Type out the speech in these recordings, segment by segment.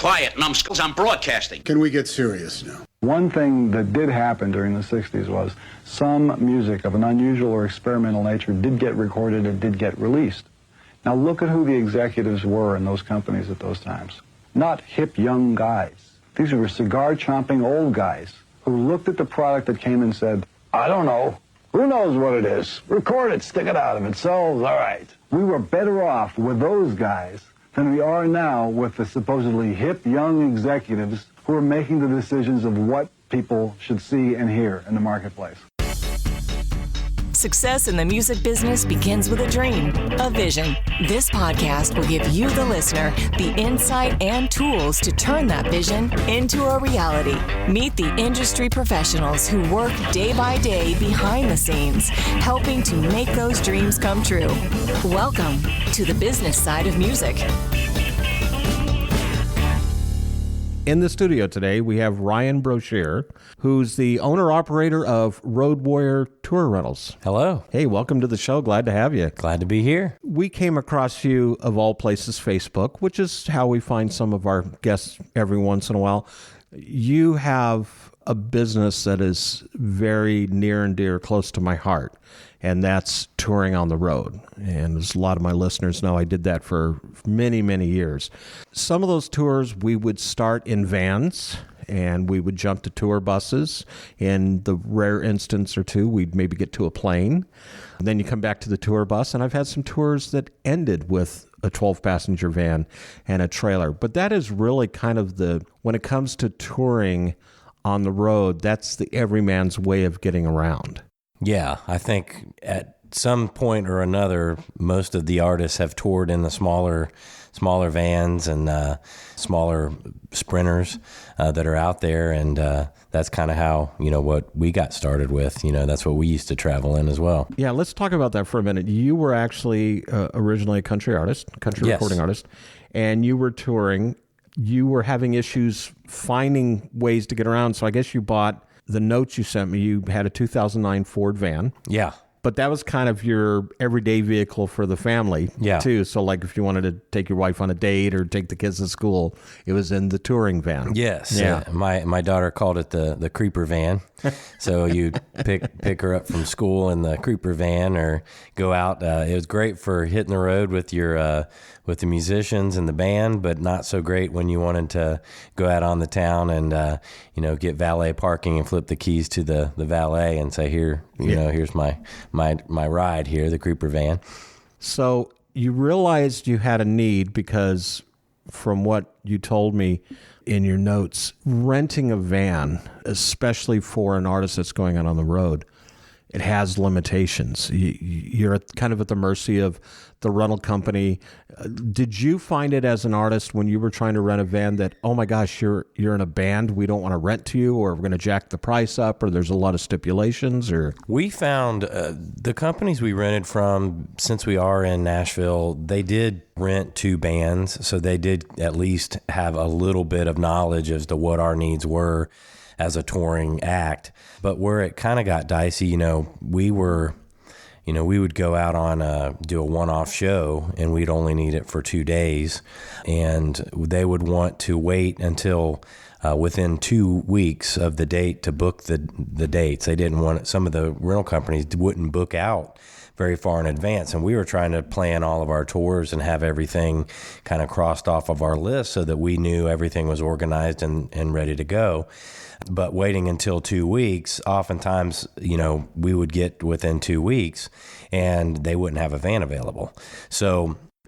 quiet, numbskulls. I'm broadcasting. Can we get serious now? One thing that did happen during the 60s was some music of an unusual or experimental nature did get recorded and did get released. Now look at who the executives were in those companies at those times. Not hip young guys. These were cigar-chomping old guys who looked at the product that came and said, I don't know. Who knows what it is? Record it, stick it out. If it sells, all right. We were better off with those guys than we are now with the supposedly hip young executives who are making the decisions of what people should see and hear in the marketplace. Success in the music business begins with a dream, a vision. This podcast will give you, the listener, the insight and tools to turn that vision into a reality. Meet the industry professionals who work day by day behind the scenes, helping to make those dreams come true. Welcome to the business side of music. In the studio today, we have Ryan Broshear, who's the owner-operator of Road Warrior Tour Rentals. Hello. Hey, welcome to the show. Glad to have you. Glad to be here. We came across you, of all places, Facebook, which is how we find some of our guests every once in a while. You have a business that is very near and dear, close to my heart, and that's touring on the road. And as a lot of my listeners know, I did that for many, many years. Some of those tours, we would start in vans, and we would jump to tour buses. In the rare instance or two, we'd maybe get to a plane. And then you come back to the tour bus, and I've had some tours that ended with a 12-passenger van and a trailer. But that is really kind of when it comes to touring on the road, that's the everyman's way of getting around. Yeah, I think at some point or another, most of the artists have toured in the smaller vans and smaller sprinters that are out there, and that's kind of how, what we got started with. That's what we used to travel in as well. Yeah, let's talk about that for a minute. You were actually originally a country recording artist, and you were touring. You were having issues finding ways to get around, so I guess you bought the notes you sent me. You had a 2009 Ford van. Yeah. But that was kind of your everyday vehicle for the family, too. So, like, if you wanted to take your wife on a date or take the kids to school, it was in the touring van. Yes. Yeah. My daughter called it the creeper van. So you pick her up from school in the creeper van or go out. It was great for hitting the road with your with the musicians and the band, but not so great when you wanted to go out on the town and get valet parking and flip the keys to the valet and say, here's my ride here, the creeper van. So you realized you had a need because, from what you told me in your notes, renting a van, especially for an artist that's going out on the road, it has limitations. You're kind of at the mercy of the rental company. Did you find it as an artist when you were trying to rent a van that, oh my gosh, you're in a band, we don't want to rent to you, or we're going to jack the price up, or there's a lot of stipulations? Or we found the companies we rented from, since we are in Nashville, they did rent to bands, so they did at least have a little bit of knowledge as to what our needs were as a touring act. But where it kind of got dicey, we would go out on do a one-off show, and we'd only need it for 2 days, and they would want to wait until within 2 weeks of the date to book the dates. They didn't want it. Some of the rental companies wouldn't book out very far in advance, and we were trying to plan all of our tours and have everything kind of crossed off of our list so that we knew everything was organized and ready to go. But waiting until 2 weeks, oftentimes, we would get within 2 weeks and they wouldn't have a van available.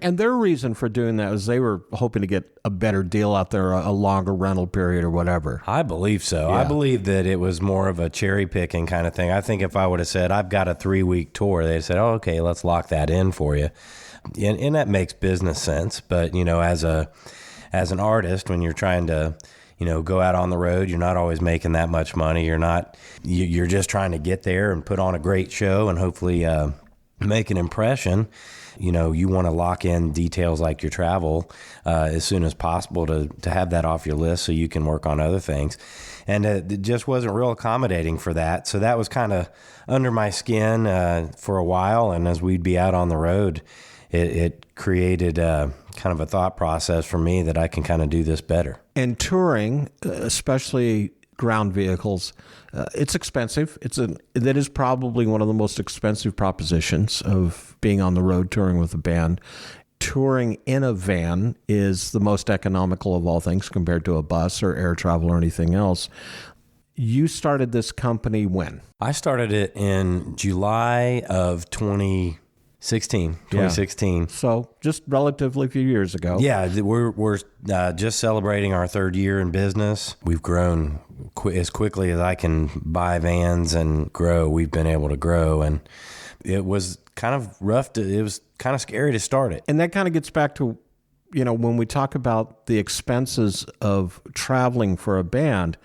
And their reason for doing that was they were hoping to get a better deal out there, a longer rental period or whatever. I believe so. Yeah. I believe that it was more of a cherry picking kind of thing. I think if I would have said, I've got a 3-week tour, they'd said, oh, okay, let's lock that in for you. And that makes business sense. But, as an artist, when you're trying to go out on the road, you're not always making that much money. You're just trying to get there and put on a great show and hopefully make an impression. You want to lock in details like your travel as soon as possible to have that off your list so you can work on other things. And it just wasn't real accommodating for that. So that was kind of under my skin for a while. And as we'd be out on the road, it created kind of a thought process for me that I can kind of do this better. And touring, especially ground vehicles, it's expensive. That is probably one of the most expensive propositions of being on the road touring with a band. Touring in a van is the most economical of all things compared to a bus or air travel or anything else. You started this company when? I started it in July of 2016. Yeah. So just relatively few years ago. Yeah, we're just celebrating our third year in business. We've grown as quickly as I can buy vans and grow. We've been able to grow, and it was kind of rough. It was kind of scary to start it. And that kind of gets back to, when we talk about the expenses of traveling for a band,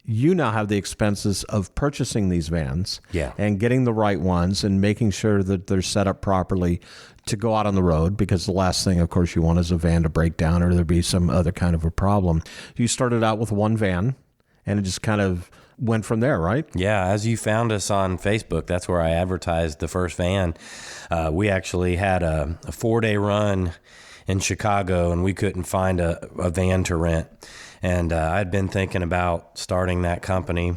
you now have the expenses of purchasing these vans and getting the right ones and making sure that they're set up properly to go out on the road, because the last thing, of course, you want is a van to break down or there be some other kind of a problem. You started out with one van and it just kind of went from there, right? Yeah, as you found us on Facebook, that's where I advertised the first van. We actually had a 4-day run in Chicago and we couldn't find a van to rent. And I'd been thinking about starting that company,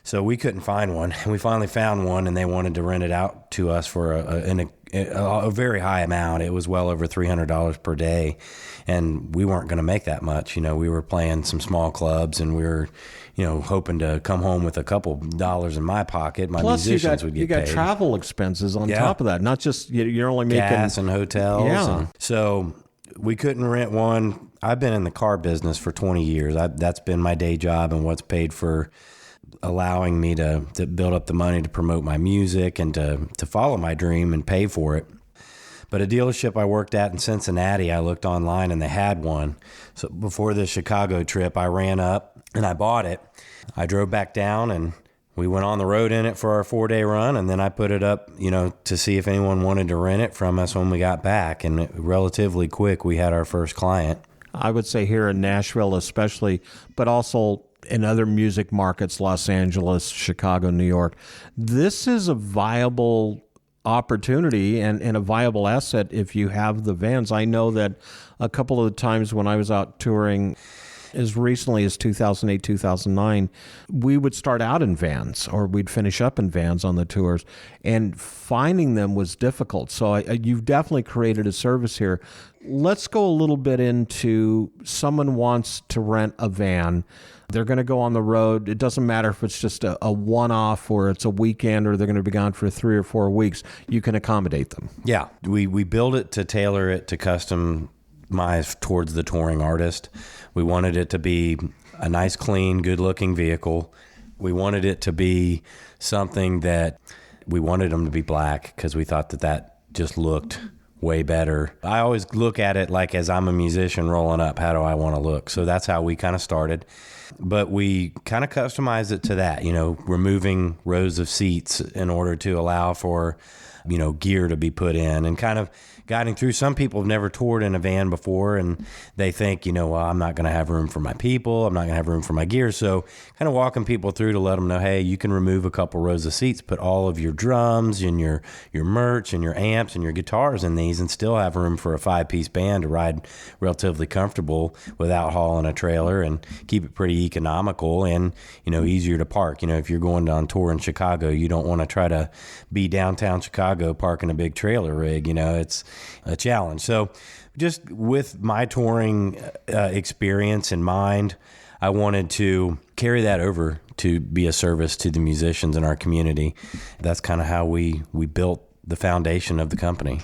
so we couldn't find one. And we finally found one, and they wanted to rent it out to us for a very high amount. It was well over $300 per day, and we weren't going to make that much. We were playing some small clubs, and we were, hoping to come home with a couple dollars in my pocket. My Plus, musicians would get paid. You got travel expenses on top of that, not just you're only making gas and hotels. Yeah. So we couldn't rent one. I've been in the car business for 20 years. That's been my day job and what's paid for allowing me to build up the money to promote my music and to follow my dream and pay for it. But a dealership I worked at in Cincinnati, I looked online and they had one. So before the Chicago trip, I ran up and I bought it. I drove back down and we went on the road in it for our 4-day run, and then I put it up, to see if anyone wanted to rent it from us when we got back. And relatively quick, we had our first client. I would say here in Nashville especially, but also in other music markets, Los Angeles, Chicago, New York. This is a viable opportunity and a viable asset if you have the vans. I know that a couple of the times when I was out touring, as recently as 2008, 2009, we would start out in vans or we'd finish up in vans on the tours, and finding them was difficult. So you've definitely created a service here. Let's go a little bit into someone wants to rent a van. They're going to go on the road. It doesn't matter if it's just a one-off or it's a weekend or they're going to be gone for 3 or 4 weeks. You can accommodate them. Yeah, we build it to tailor it to customize towards the touring artist. We wanted it to be a nice, clean, good-looking vehicle. We wanted it to be something that we wanted them to be black because we thought that just looked way better. I always look at it like as I'm a musician rolling up, how do I want to look? So that's how we kind of started. But we kind of customized it to that, removing rows of seats in order to allow for, gear to be put in and kind of guiding through. Some people have never toured in a van before and they think, well, I'm not going to have room for my people. I'm not going to have room for my gear. So kind of walking people through to let them know, hey, you can remove a couple rows of seats, put all of your drums and your merch and your amps and your guitars in these and still have room for a 5-piece band to ride relatively comfortable without hauling a trailer and keep it pretty economical and, easier to park. If you're going on tour in Chicago, you don't want to try to be downtown Chicago parking a big trailer rig. It's a challenge. So just with my touring experience in mind, I wanted to carry that over to be a service to the musicians in our community. That's kind of how we built the foundation of the company.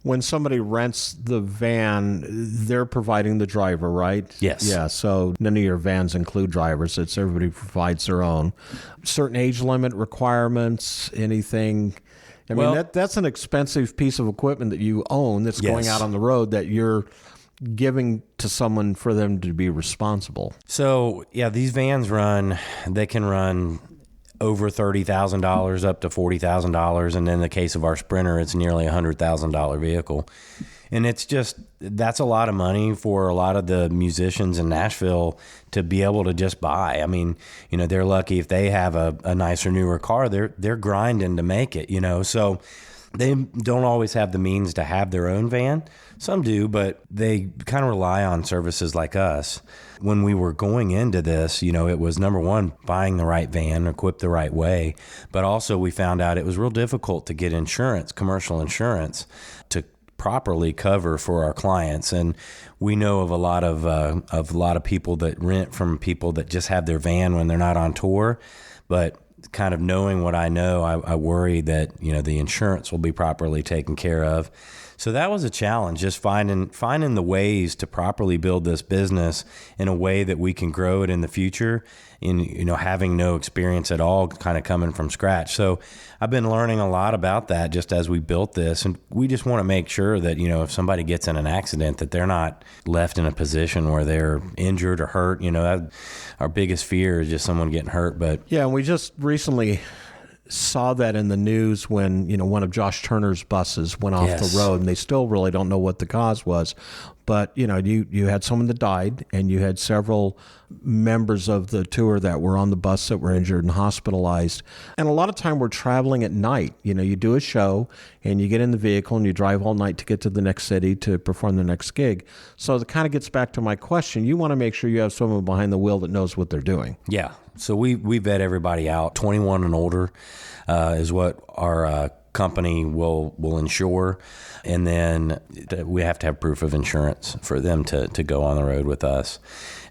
When somebody rents the van, they're providing the driver, right? Yes. Yeah, so none of your vans include drivers. It's everybody provides their own. Certain age limit requirements, anything. I mean, that's an expensive piece of equipment that you own that's going out on the road that you're giving to someone for them to be responsible. So, yeah, these vans they can run over $30,000 up to $40,000. And in the case of our Sprinter, it's nearly $100,000 vehicle. And that's a lot of money for a lot of the musicians in Nashville to be able to just buy. I mean, they're lucky if they have a nicer, newer car. They're grinding to make it, So they don't always have the means to have their own van. Some do, but they kind of rely on services like us. When we were going into this, it was number one, buying the right van, equipped the right way. But also we found out it was real difficult to get insurance, commercial insurance, to properly cover for our clients. And we know of a lot of people that rent from people that just have their van when they're not on tour. But kind of knowing what I know, I worry that, the insurance will be properly taken care of. So that was a challenge, just finding the ways to properly build this business in a way that we can grow it in the future, in having no experience at all, kind of coming from scratch. So I've been learning a lot about that just as we built this, and we just want to make sure that if somebody gets in an accident, that they're not left in a position where they're injured or hurt. Our biggest fear is just someone getting hurt. But yeah, and we just recently saw that in the news when one of Josh Turner's buses went off the road, and they still really don't know what the cause was. But you had someone that died, and you had several members of the tour that were on the bus that were injured and hospitalized. And a lot of time we're traveling at night. You do a show and you get in the vehicle and you drive all night to get to the next city to perform the next gig. So it kind of gets back to my question. You want to make sure you have someone behind the wheel that knows what they're doing. Yeah. So we vet everybody out. 21 and older is what our company will insure. And then we have to have proof of insurance for them to go on the road with us.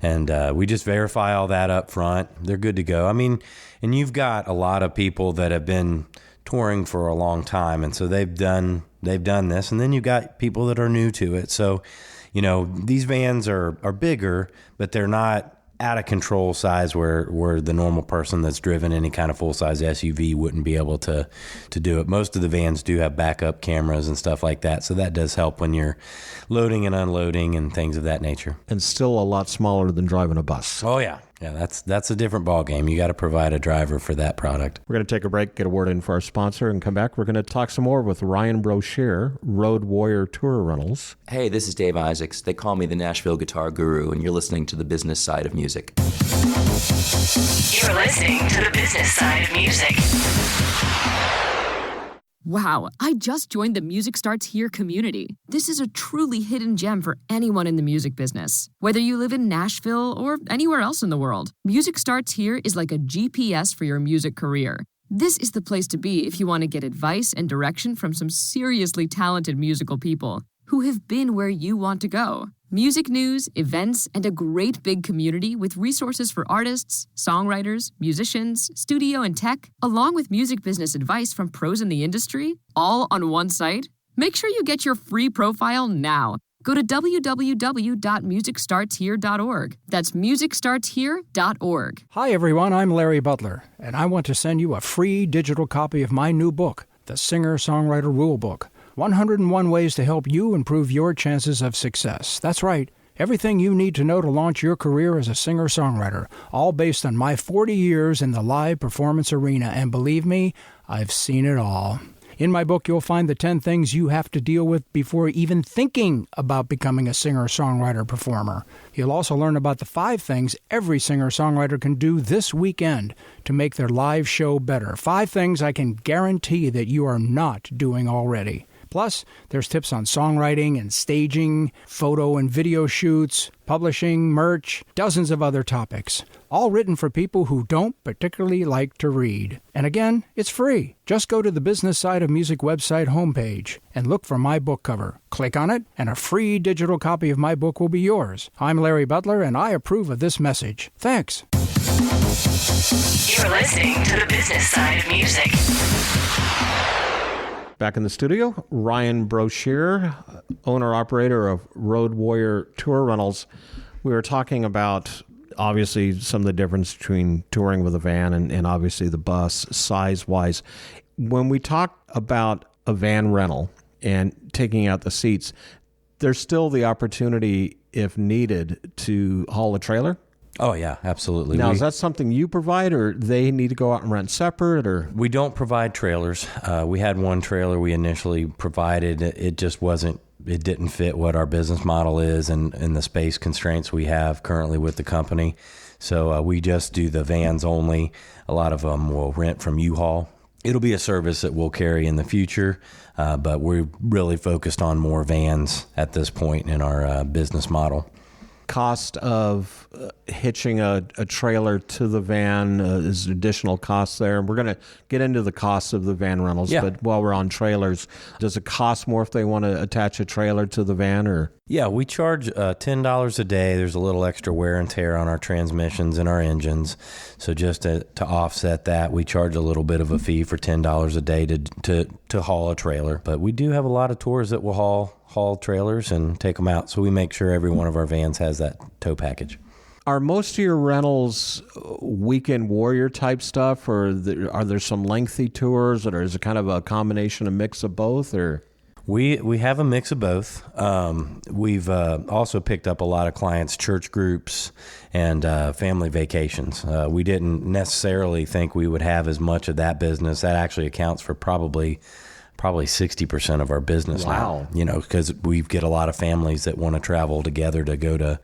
And we just verify all that up front. They're good to go. I mean, and you've got a lot of people that have been touring for a long time, and so they've done this. And then you've got people that are new to it. So, these vans are bigger, but they're not out of control size where the normal person that's driven any kind of full-size SUV wouldn't be able to do it. Most of the vans do have backup cameras and stuff like that, so that does help when you're loading and unloading and things of that nature. And still a lot smaller than driving a bus. Oh, yeah. Yeah, that's a different ballgame. You got to provide a driver for that product. We're going to take a break, get a word in for our sponsor, and come back. We're going to talk some more with Ryan Broshear, Road Warrior Tour Rentals. Hey, this is Dave Isaacs. They call me the Nashville Guitar Guru, and you're listening to the business side of music. You're listening to the business side of music. Wow, I just joined the Music Starts Here community. This is a truly hidden gem for anyone in the music business. Whether you live in Nashville or anywhere else in the world, Music Starts Here is like a GPS for your music career. This is the place to be if you want to get advice and direction from some seriously talented musical people who have been where you want to go. Music news, events, and a great big community with resources for artists, songwriters, musicians, studio and tech, along with music business advice from pros in the industry, all on one site. Make sure you get your free profile now. Go to www.musicstartshere.org. That's musicstartshere.org. Hi, everyone. I'm Larry Butler, and I want to send you a free digital copy of my new book, The Singer-Songwriter Rulebook. 101 ways to help you improve your chances of success. That's right. Everything you need to know to launch your career as a singer-songwriter, all based on my 40 years in the live performance arena. And believe me, I've seen it all. In my book, you'll find the 10 things you have to deal with before even thinking about becoming a singer-songwriter performer. You'll also learn about the 5 things every singer-songwriter can do this weekend to make their live show better. 5 things I can guarantee that you are not doing already. Plus, there's tips on songwriting and staging, photo and video shoots, publishing, merch, dozens of other topics. All written for people who don't particularly like to read. And again, it's free. Just go to the Business Side of Music website homepage and look for my book cover. Click on it, and a free digital copy of my book will be yours. I'm Larry Butler, and I approve of this message. Thanks. You're listening to the business side of music. Back in the studio, Ryan Broshear, owner-operator of Road Warrior Tour Rentals. We were talking about, obviously, some of the difference between touring with a van and obviously the bus, size-wise. When we talk about a van rental and taking out the seats, there's still the opportunity, if needed, to haul a trailer? Oh, yeah, absolutely. Now, is that something you provide, or they need to go out and rent separate? Or we don't provide trailers. We had one trailer we initially provided. It just wasn't, it didn't fit what our business model is and the space constraints we have currently with the company. So we just do the vans only. A lot of them will rent from U-Haul. It'll be a service that we'll carry in the future, but we're really focused on more vans at this point in our business model. Cost of hitching a trailer to the van is additional costs there. And we're going to get into the costs of the van rentals, but while we're on trailers, does it cost more if they want to attach a trailer to the van? Or Yeah, we charge $10 a day. There's a little extra wear and tear on our transmissions and our engines. So just to offset that, we charge a little bit of a fee for $10 a day to haul a trailer. But we do have a lot of tours that will haul trailers and take them out. So we make sure every one of our vans has that tow package. Are most of your rentals weekend warrior type stuff, or are there some lengthy tours, or is it kind of a combination, a mix of both? Or we have a mix of both. We've also picked up a lot of clients' church groups and family vacations. We didn't necessarily think we would have as much of that business. That actually accounts for probably 60% of our business now, because we get a lot of families that want to travel together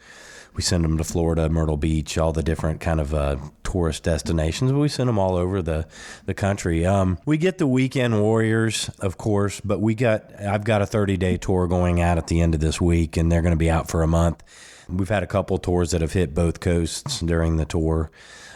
we send them to Florida, Myrtle Beach, all the different kind of tourist destinations. We send them all over the country. We get the weekend warriors, of course, but I've got a 30-day tour going out at the end of this week, and they're going to be out for a month. We've had a couple tours that have hit both coasts during the tour.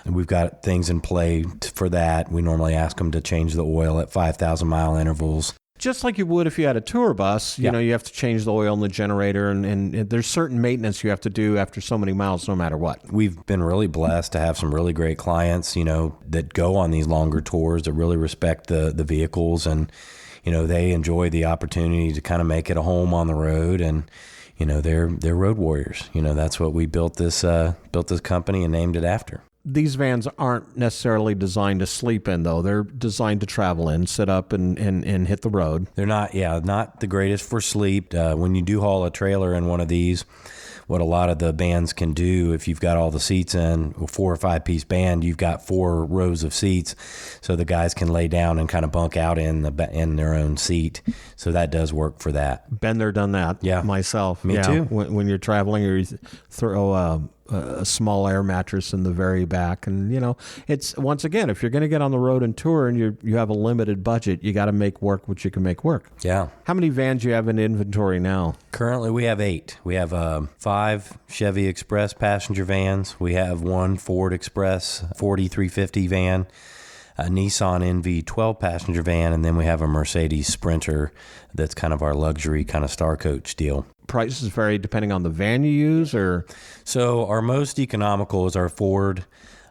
We've got things in play for that. We normally ask them to change the oil at 5,000-mile intervals. just like you would if you had a tour bus, you know, you have to change the oil in the generator, and there's certain maintenance you have to do after so many miles, no matter what. We've been really blessed to have some really great clients, you know, that go on these longer tours, that really respect the vehicles, and, you know, they enjoy the opportunity to kind of make it a home on the road, and, you know, they're road warriors. You know, that's what we built this company and named it after. These vans aren't necessarily designed to sleep in, though. They're designed to travel in, sit up, and hit the road. They're not the greatest for sleep. When you do haul a trailer in one of these, what a lot of the bands can do, if you've got all the seats in, a 4 or 5 piece band, you've got 4 rows of seats, so the guys can lay down and kind of bunk out in their own seat. So that does work for that. Been there, done that. Yeah, myself. Me too. When you're traveling, or you throw a small air mattress in the very back, and you know, it's, once again, if you're going to get on the road and tour and you have a limited budget, you got to make work what you can make work. Yeah. How many vans do you have in inventory now? Currently, we have 8. We have 5 Chevy Express passenger vans. We have 1 Ford Express 4350 van, a Nissan NV 12 passenger van, and then we have a Mercedes Sprinter that's kind of our luxury kind of star coach deal. Prices vary depending on the van you use, or? So our most economical is our Ford.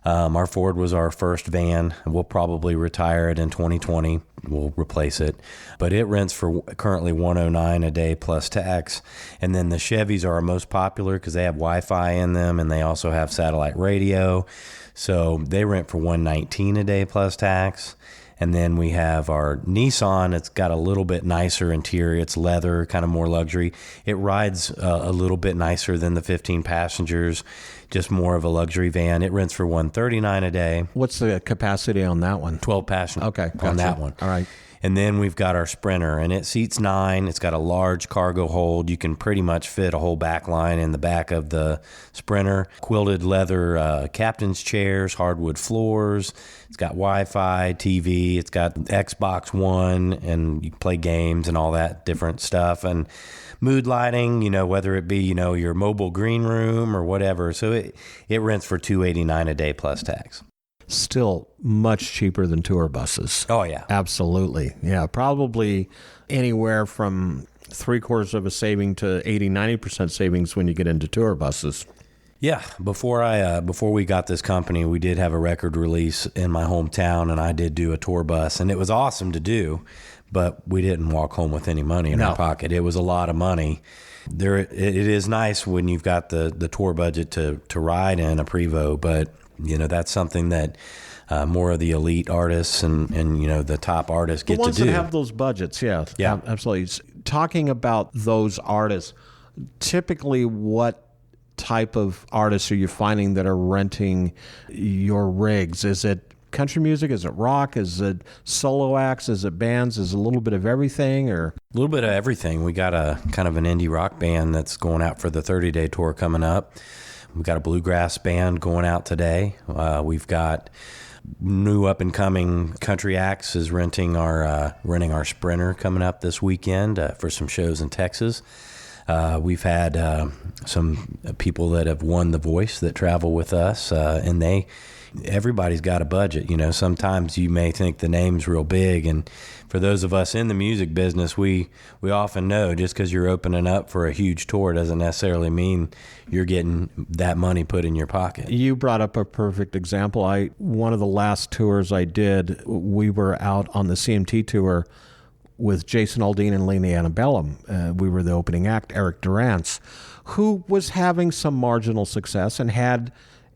Our Ford was our first van. We'll probably retire it in 2020. We'll replace it. But it rents for currently $109 a day plus tax. And then the Chevys are our most popular because they have Wi-Fi in them, and they also have satellite radio. So they rent for $119 a day plus tax. And then we have our Nissan. It's got a little bit nicer interior. It's leather, kind of more luxury. It rides a little bit nicer than the 15 passengers, just more of a luxury van. It rents for $139 a day. What's the capacity on that one? 12 passengers. Okay, gotcha. On that one. All right. And then we've got our Sprinter, and it seats 9. It's got a large cargo hold. You can pretty much fit a whole back line in the back of the Sprinter. Quilted leather captain's chairs, hardwood floors. It's got Wi-Fi, TV. It's got Xbox One, and you can play games and all that different stuff. And mood lighting, you know, whether it be, you know, your mobile green room or whatever. So it rents for $289 a day plus tax. Still much cheaper than tour buses. Oh, yeah. Absolutely. Yeah, probably anywhere from 3/4 of a saving to 80-90% savings when you get into tour buses. Yeah, before we got this company, we did have a record release in my hometown, and I did do a tour bus, and it was awesome to do, but we didn't walk home with any money in our pocket. It was a lot of money. It is nice when you've got the tour budget to ride in a Prevost, but you know, that's something that more of the elite artists and you know, the top artists get to do. The ones that have those budgets, yeah, absolutely. Talking about those artists, typically what type of artists are you finding that are renting your rigs? Is it country music? Is it rock? Is it solo acts? Is it bands? Is it a little bit of everything? Or a little bit of everything. We got a kind of an indie rock band that's going out for the 30-day tour coming up. We've got a bluegrass band going out today. We've got new up and coming country acts is renting our Sprinter coming up this weekend for some shows in Texas. We've had some people that have won The Voice that travel with us, and everybody's got a budget. You know, sometimes you may think the name's real big, and for those of us in the music business, we often know just because you're opening up for a huge tour doesn't necessarily mean you're getting that money put in your pocket. You brought up a perfect example. One of the last tours I did, we were out on the CMT tour with Jason Aldean and Lady Antebellum. We were the opening act, Eric Durance, who was having some marginal success and had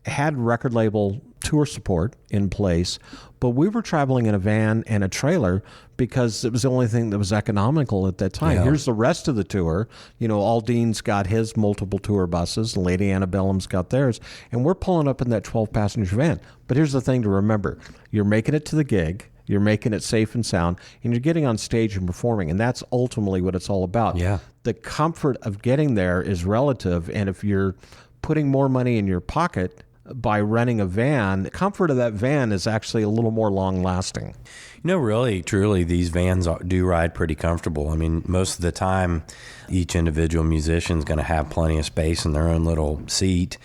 record label tour support in place, but we were traveling in a van and a trailer because it was the only thing that was economical at that time. Yeah. Here's the rest of the tour. You know, Aldean's got his multiple tour buses, and Lady Antebellum's got theirs, and we're pulling up in that 12-passenger van. But here's the thing to remember. You're making it to the gig, you're making it safe and sound, and you're getting on stage and performing, and that's ultimately what it's all about. Yeah. The comfort of getting there is relative, and if you're putting more money in your pocket by renting a van, the comfort of that van is actually a little more long-lasting. You know, really, truly, these vans do ride pretty comfortable. I mean, most of the time, each individual musician's going to have plenty of space in their own little seat,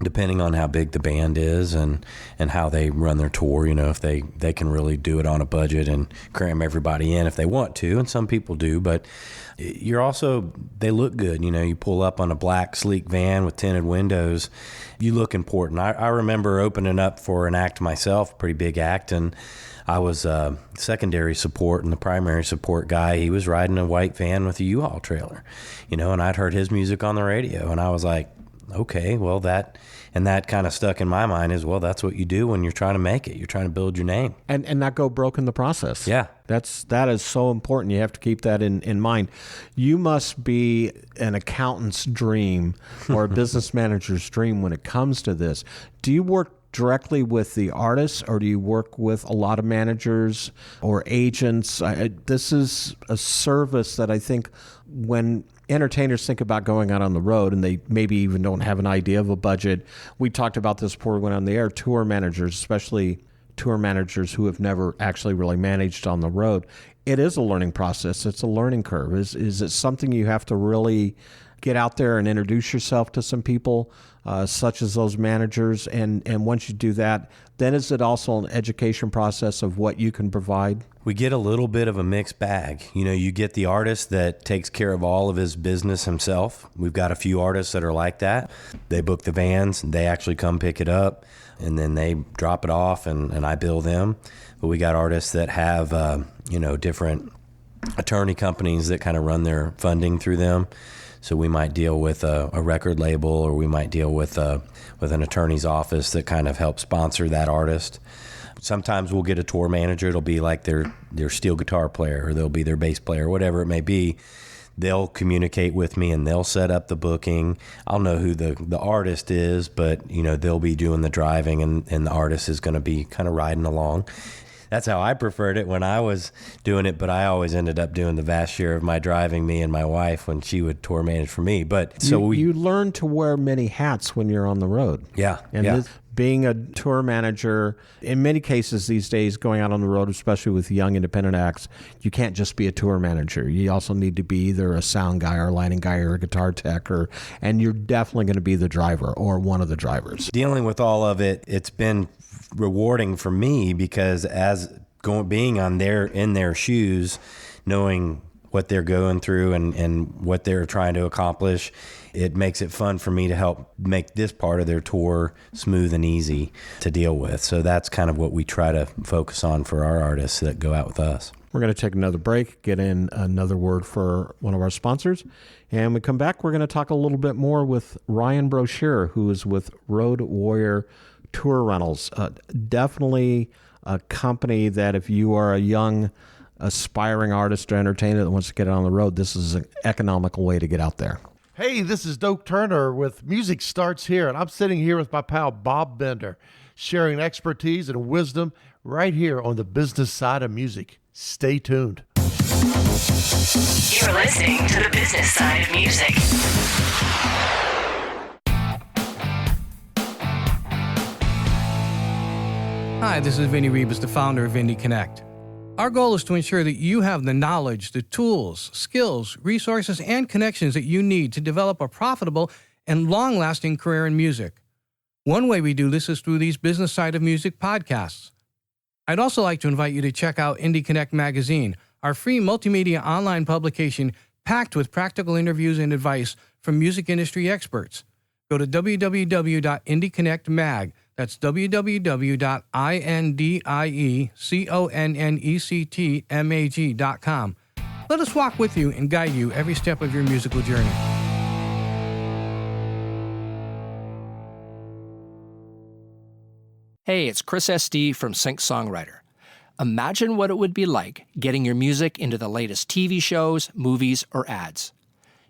depending on how big the band is and how they run their tour. You know, if they can really do it on a budget and cram everybody in if they want to, and some people do, but they look good. You know, you pull up on a black, sleek van with tinted windows, you look important. I remember opening up for an act myself, pretty big act, and I was secondary support and the primary support guy. He was riding a white van with a U-Haul trailer, you know, and I'd heard his music on the radio, and I was like, okay, well, that kind of stuck in my mind is, well, that's what you do when you're trying to make it. You're trying to build your name. And not go broke in the process. Yeah. That is so important. You have to keep that in mind. You must be an accountant's dream or a business manager's dream when it comes to this. Do you work directly with the artists, or do you work with a lot of managers or agents? This is a service that I think when entertainers think about going out on the road and they maybe even don't have an idea of a budget. We talked about this before we went on the air. Tour managers, especially tour managers who have never actually really managed on the road, it is a learning process. It's a learning curve. Is it something you have to really get out there and introduce yourself to some people, such as those managers? And once you do that, then is it also an education process of what you can provide? We get a little bit of a mixed bag. You know, you get the artist that takes care of all of his business himself. We've got a few artists that are like that. They book the vans, they actually come pick it up, and then they drop it off, and I bill them. But we got artists that have, different attorney companies that kind of run their funding through them. So we might deal with a record label, or we might deal with an attorney's office that kind of helps sponsor that artist. Sometimes we'll get a tour manager. It'll be like their steel guitar player, or they'll be their bass player, whatever it may be. They'll communicate with me and they'll set up the booking. I'll know who the artist is, but they'll be doing the driving, and the artist is going to be kind of riding along. That's how I preferred it when I was doing it, but I always ended up doing the vast share of my driving, me and my wife, when she would tour manage for me. But you learn to wear many hats when you're on the road. Yeah. And being a tour manager, in many cases these days, going out on the road, especially with young independent acts, you can't just be a tour manager. You also need to be either a sound guy or a lighting guy or a guitar tech, and you're definitely going to be the driver or one of the drivers. Dealing with all of it, it's been rewarding for me, because being in their shoes, knowing what they're going through and what they're trying to accomplish, it makes it fun for me to help make this part of their tour smooth and easy to deal with. So that's kind of what we try to focus on for our artists that go out with us. We're going to take another break, get in another word for one of our sponsors, and when we come back, we're going to talk a little bit more with Ryan Brochure, who is with Road Warrior Tour Rentals. Definitely a company that if you are a young aspiring artist or entertainer that wants to get on the road, this is an economical way to get out there. Hey, this is Doak Turner with Music Starts Here, and I'm sitting here with my pal Bob Bender, sharing expertise and wisdom right here on the business side of music. Stay tuned. You're listening to the business side of music. Hi, this is Vinny Rebus, the founder of Indie Connect. Our goal is to ensure that you have the knowledge, the tools, skills, resources, and connections that you need to develop a profitable and long-lasting career in music. One way we do this is through these Business Side of Music podcasts. I'd also like to invite you to check out Indie Connect magazine, our free multimedia online publication packed with practical interviews and advice from music industry experts. Go to www.indieconnectmag. That's www.indieconnectmag.com. Let us walk with you and guide you every step of your musical journey. Hey, it's Chris SD from Sync Songwriter. Imagine what it would be like getting your music into the latest TV shows, movies, or ads.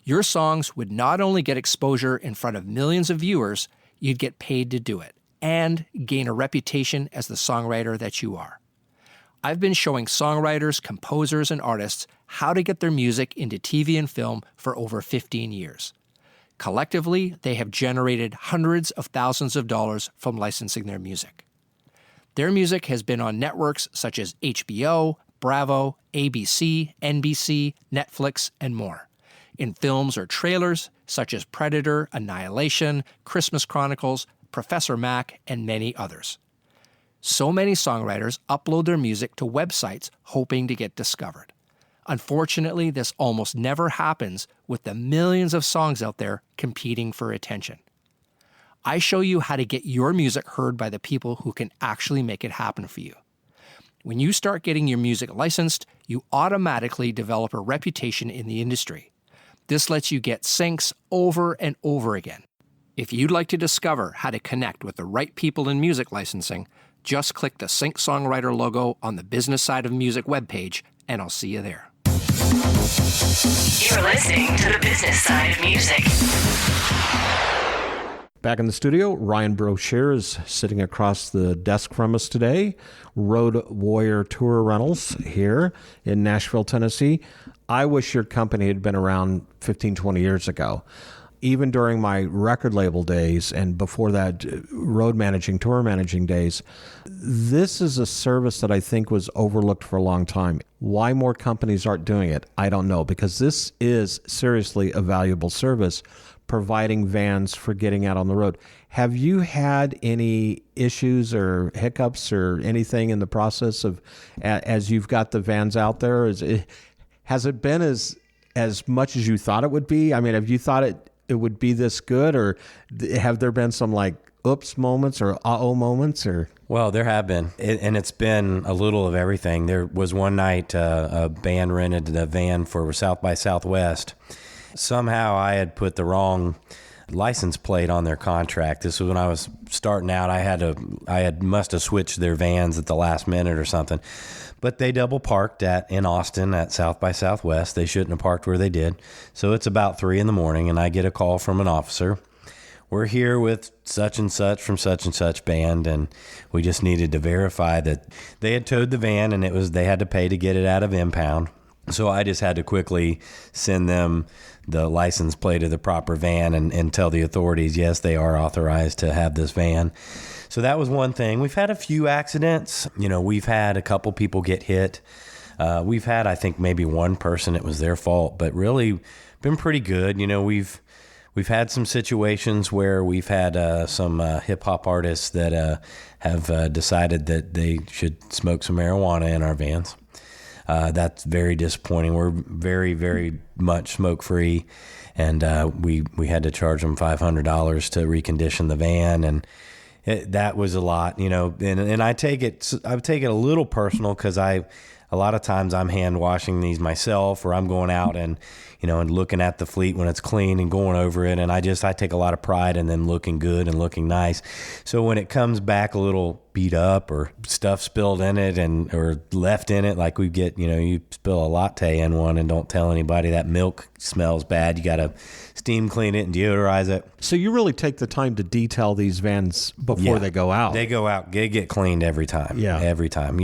Your songs would not only get exposure in front of millions of viewers, you'd get paid to do it and gain a reputation as the songwriter that you are. I've been showing songwriters, composers, and artists how to get their music into TV and film for over 15 years. Collectively, they have generated hundreds of thousands of dollars from licensing their music. Their music has been on networks such as HBO, Bravo, ABC, NBC, Netflix, and more. In films or trailers such as Predator, Annihilation, Christmas Chronicles, Professor Mac, and many others. So many songwriters upload their music to websites hoping to get discovered. Unfortunately, this almost never happens with the millions of songs out there competing for attention. I show you how to get your music heard by the people who can actually make it happen for you. When you start getting your music licensed, you automatically develop a reputation in the industry. This lets you get syncs over and over again. If you'd like to discover how to connect with the right people in music licensing, just click the Sync Songwriter logo on the Business Side of Music webpage, and I'll see you there. You're listening to the Business Side of Music. Back in the studio, Ryan Brosher is sitting across the desk from us today. Road Warrior Tour Rentals here in Nashville, Tennessee. I wish your company had been around 15, 20 years ago. Even during my record label days and before that, road managing, tour managing days, this is a service that I think was overlooked for a long time. Why more companies aren't doing it, I don't know, because this is seriously a valuable service, providing vans for getting out on the road. Have you had any issues or hiccups or anything in the process of, as you've got the vans out there? Has it been as much as you thought it would be? I mean, have you thought it would be this good, or have there been some like oops moments or uh-oh moments? Or Well, there have been, and it's been a little of everything. There was one night a band rented a van for South by Southwest. Somehow I had put the wrong license plate on their contract. This was when I was starting out. I must have switched their vans at the last minute or something. But they double parked in Austin at South by Southwest. They shouldn't have parked where they did. So it's about 3 a.m, and I get a call from an officer. We're here with such and such from such and such band, and we just needed to verify that they had towed the van, and they had to pay to get it out of impound. So I just had to quickly send them the license plate of the proper van and tell the authorities, yes, they are authorized to have this van. So that was one thing. We've had a few accidents. We've had a couple people get hit. We've had, I think, maybe one person, it was their fault, but really been pretty good. We've had some situations where we've had some hip-hop artists that have decided that they should smoke some marijuana in our vans. That's very disappointing. We're very, very much smoke-free, and we had to charge them $500 to recondition the van, and that was a lot, and I take it a little personal because a lot of times I'm hand washing these myself, or I'm going out and looking at the fleet when it's clean and going over it. And I take a lot of pride in them looking good and looking nice. So when it comes back a little beat up or stuff spilled in it or left in it, like we get, you spill a latte in one and don't tell anybody, that milk smells bad. You got to steam clean it and deodorize it. So you really take the time to detail these vans before they go out. They go out, they get cleaned every time. Yeah. Every time.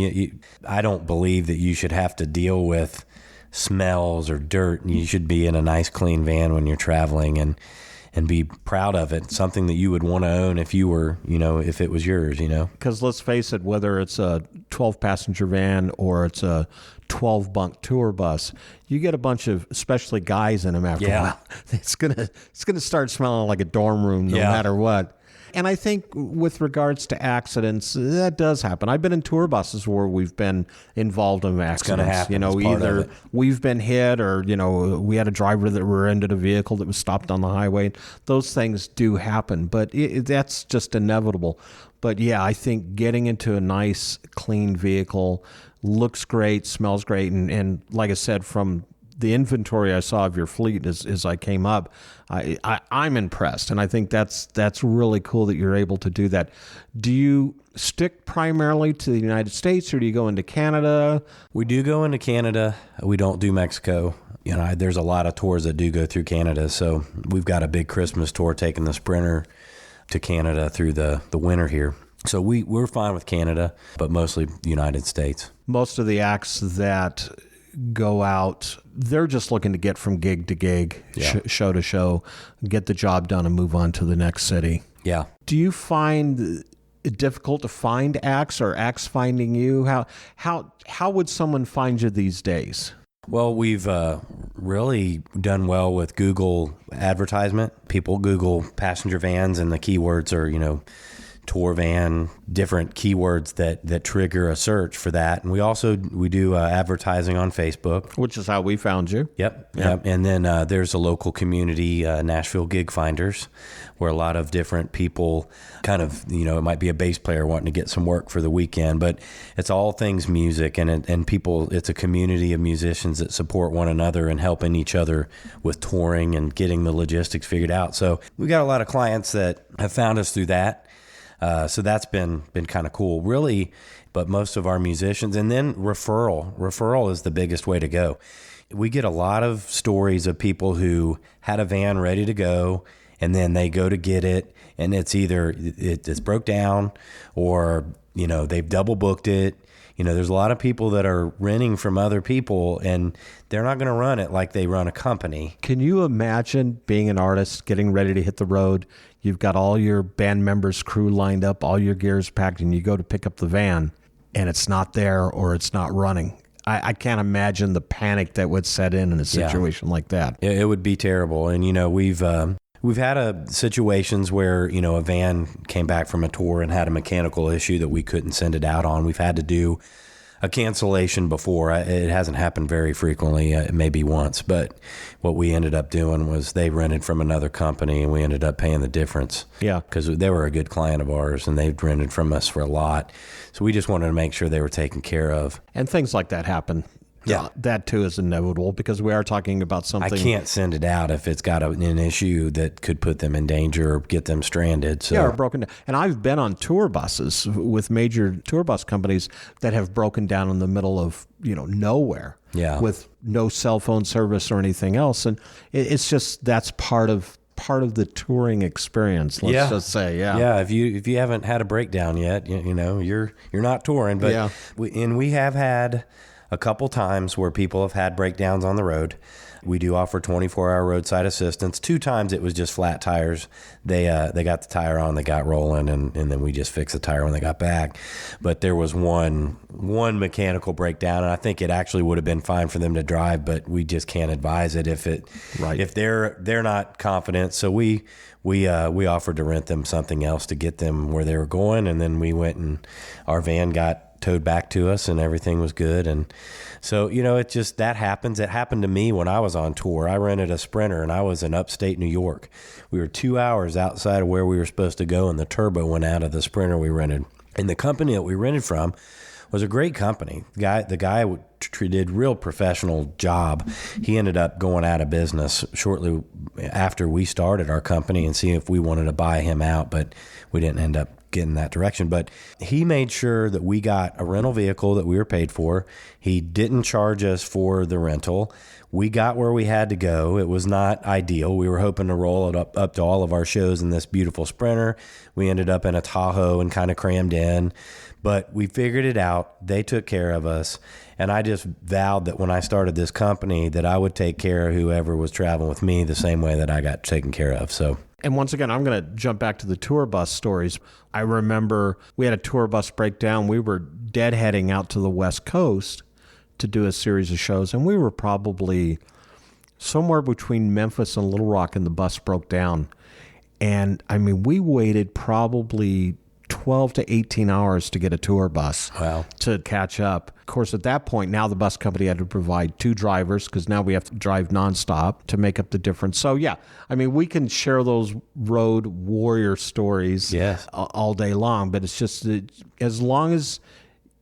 I don't believe that you should have to deal with smells or dirt. You should be in a nice clean van when you're traveling, and and be proud of it. Something that you would want to own if you were, if it was yours, Because let's face it, whether it's a 12-passenger van or it's a 12-bunk tour bus, you get a bunch of, especially guys in them after a while. It's gonna start smelling like a dorm room no matter what. And I think with regards to accidents, that does happen. I've been in tour buses where we've been involved in accidents. Happen. Either we've been hit or, we had a driver that rear-ended a vehicle that was stopped on the highway. Those things do happen, but that's just inevitable. But yeah, I think getting into a nice, clean vehicle looks great, smells great, and like I said, from the inventory I saw of your fleet as I came up, I'm impressed, and I think that's really cool that you're able to do that. Do you stick primarily to the United States, or do you go into Canada? We do go into Canada. We don't do Mexico. There's a lot of tours that do go through Canada, so we've got a big Christmas tour taking the Sprinter to Canada through the winter here. So we're fine with Canada, but mostly the United States. Most of the acts that go out, they're just looking to get from gig to gig, show to show, get the job done and move on to the next city. Yeah. Do you find it difficult to find acts, or acts finding you? How would someone find you these days? Well, we've really done well with Google advertisement. People Google passenger vans, and the keywords are, tour van, different keywords that trigger a search for that. And we do advertising on Facebook, which is how we found you. Yep. And then there's a local community, Nashville Gig Finders, where a lot of different people kind of, it might be a bass player wanting to get some work for the weekend, but it's all things music, and people, it's a community of musicians that support one another and helping each other with touring and getting the logistics figured out. So we got a lot of clients that have found us through that. So that's been kind of cool, really. But most of our musicians, and then referral is the biggest way to go. We get a lot of stories of people who had a van ready to go, and then they go to get it, and it's either it's broke down, or they've double booked it. There's a lot of people that are renting from other people, and they're not going to run it like they run a company. Can you imagine being an artist, getting ready to hit the road? You've got all your band members' crew lined up, all your gear's packed, and you go to pick up the van, and it's not there, or it's not running. I can't imagine the panic that would set in a situation like that. It would be terrible. And, we've had situations where, a van came back from a tour and had a mechanical issue that we couldn't send it out on. We've had to do a cancellation before. It hasn't happened very frequently, maybe once. But what we ended up doing was they rented from another company, and we ended up paying the difference. Yeah. Because they were a good client of ours, and they've rented from us for a lot. So we just wanted to make sure they were taken care of. And things like that happen. Yeah, that too is inevitable, because we are talking about something. I can't send it out if it's got an issue that could put them in danger or get them stranded. So. Yeah, or broken down. And I've been on tour buses with major tour bus companies that have broken down in the middle of nowhere. Yeah. With no cell phone service or anything else, and it's just that's part of the touring experience. Let's just say, yeah. If you haven't had a breakdown yet, you're not touring. But we have had a couple times where people have had breakdowns on the road. We do offer 24-hour roadside assistance. 2 times it was just flat tires. They got the tire on, they got rolling, and then we just fixed the tire when they got back. But there was one mechanical breakdown, and I think it actually would have been fine for them to drive, but we just can't advise it if they're not confident. So we offered to rent them something else to get them where they were going, and then we went and our van got towed back to us, and everything was good. And so, it just, that happens. It happened to me when I was on tour. I rented a Sprinter, and I was in upstate New York. We were 2 hours outside of where we were supposed to go, and the turbo went out of the Sprinter we rented. And the company that we rented from was a great company. The guy did real professional job. He ended up going out of business shortly after we started our company, and seeing if we wanted to buy him out, but we didn't end up getting that direction. But he made sure that we got a rental vehicle that we were paid for. He didn't charge us for the rental. We got where we had to go. It was not ideal. We were hoping to roll it up to all of our shows in this beautiful Sprinter. We ended up in a Tahoe and kind of crammed in, but we figured it out. They took care of us. And I just vowed that when I started this company that I would take care of whoever was traveling with me the same way that I got taken care of. So And once again, I'm going to jump back to the tour bus stories. I remember we had a tour bus breakdown. We were deadheading out to the West Coast to do a series of shows, and we were probably somewhere between Memphis and Little Rock, and the bus broke down. And, I mean, we waited probably 12 to 18 hours to get a tour bus to catch up. Of course, at that point, now the bus company had to provide 2 drivers because now we have to drive nonstop to make up the difference. So, yeah, I mean, we can share those road warrior stories all day long, but it's just as long as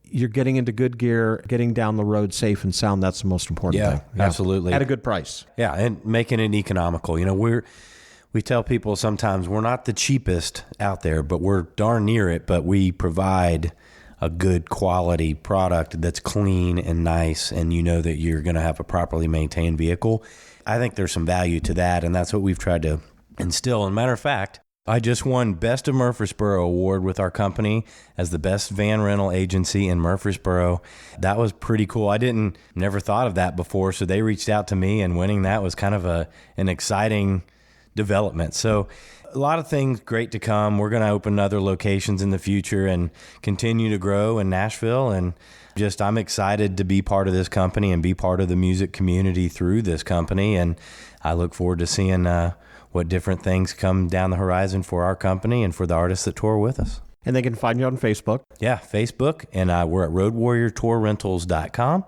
you're getting into good gear, getting down the road safe and sound, that's the most important thing. Yeah, absolutely. At a good price. Yeah, and making it economical. You know, we tell people sometimes we're not the cheapest out there, but we're darn near it, but we provide a good quality product that's clean and nice, and you know that you're going to have a properly maintained vehicle. I think there's some value to that, and that's what we've tried to instill. As a matter of fact, I just won Best of Murfreesboro Award with our company as the best van rental agency in Murfreesboro. That was pretty cool. I never thought of that before, so they reached out to me, and winning that was kind of an exciting development. So a lot of things great to come. We're going to open other locations in the future and continue to grow in Nashville. And I'm excited to be part of this company and be part of the music community through this company. And I look forward to seeing what different things come down the horizon for our company and for the artists that tour with us. And they can find you on Facebook. Yeah, Facebook. And we're at roadwarriortourrentals.com.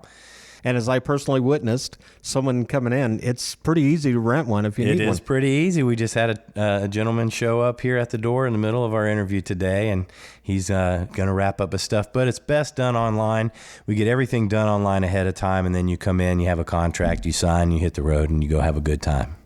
And as I personally witnessed, someone coming in, it's pretty easy to rent one if you need one. It is pretty easy. We just had a gentleman show up here at the door in the middle of our interview today, and he's going to wrap up his stuff. But it's best done online. We get everything done online ahead of time, and then you come in, you have a contract, you sign, you hit the road, and you go have a good time.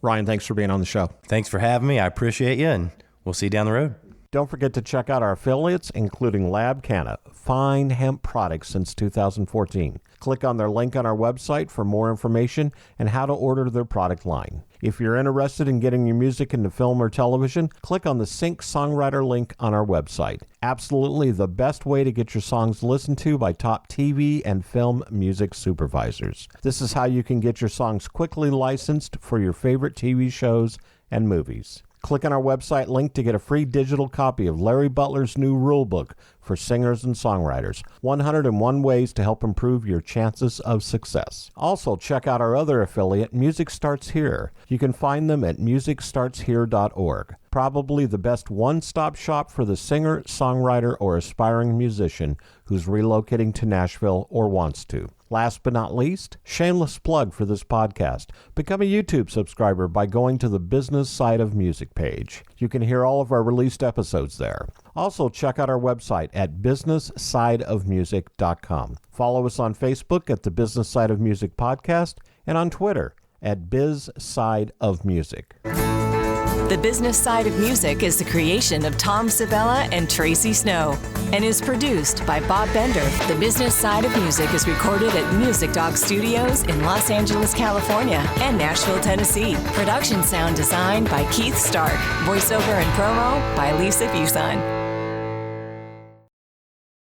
Ryan, thanks for being on the show. Thanks for having me. I appreciate you, and we'll see you down the road. Don't forget to check out our affiliates, including Lab Canna, fine hemp products since 2014. Click on their link on our website for more information and how to order their product line. If you're interested in getting your music into film or television, click on the Sync Songwriter link on our website. Absolutely the best way to get your songs listened to by top TV and film music supervisors. This is how you can get your songs quickly licensed for your favorite TV shows and movies. Click on our website link to get a free digital copy of Larry Butler's new rulebook for singers and songwriters, 101 Ways to Help Improve Your Chances of Success. Also, check out our other affiliate, Music Starts Here. You can find them at musicstartshere.org. Probably the best one-stop shop for the singer, songwriter, or aspiring musician who's relocating to Nashville or wants to. Last but not least, shameless plug for this podcast. Become a YouTube subscriber by going to the Business Side of Music page. You can hear all of our released episodes there. Also, check out our website at businesssideofmusic.com. Follow us on Facebook at the Business Side of Music Podcast and on Twitter at Biz Side of Music. The Business Side of Music is the creation of Tom Sabella and Traci Snow and is produced by Bob Bender. The Business Side of Music is recorded at Music Dog Studios in Los Angeles, California and Nashville, Tennessee. Production sound design by Keith Stark. Voiceover and promo by Lisa Busan.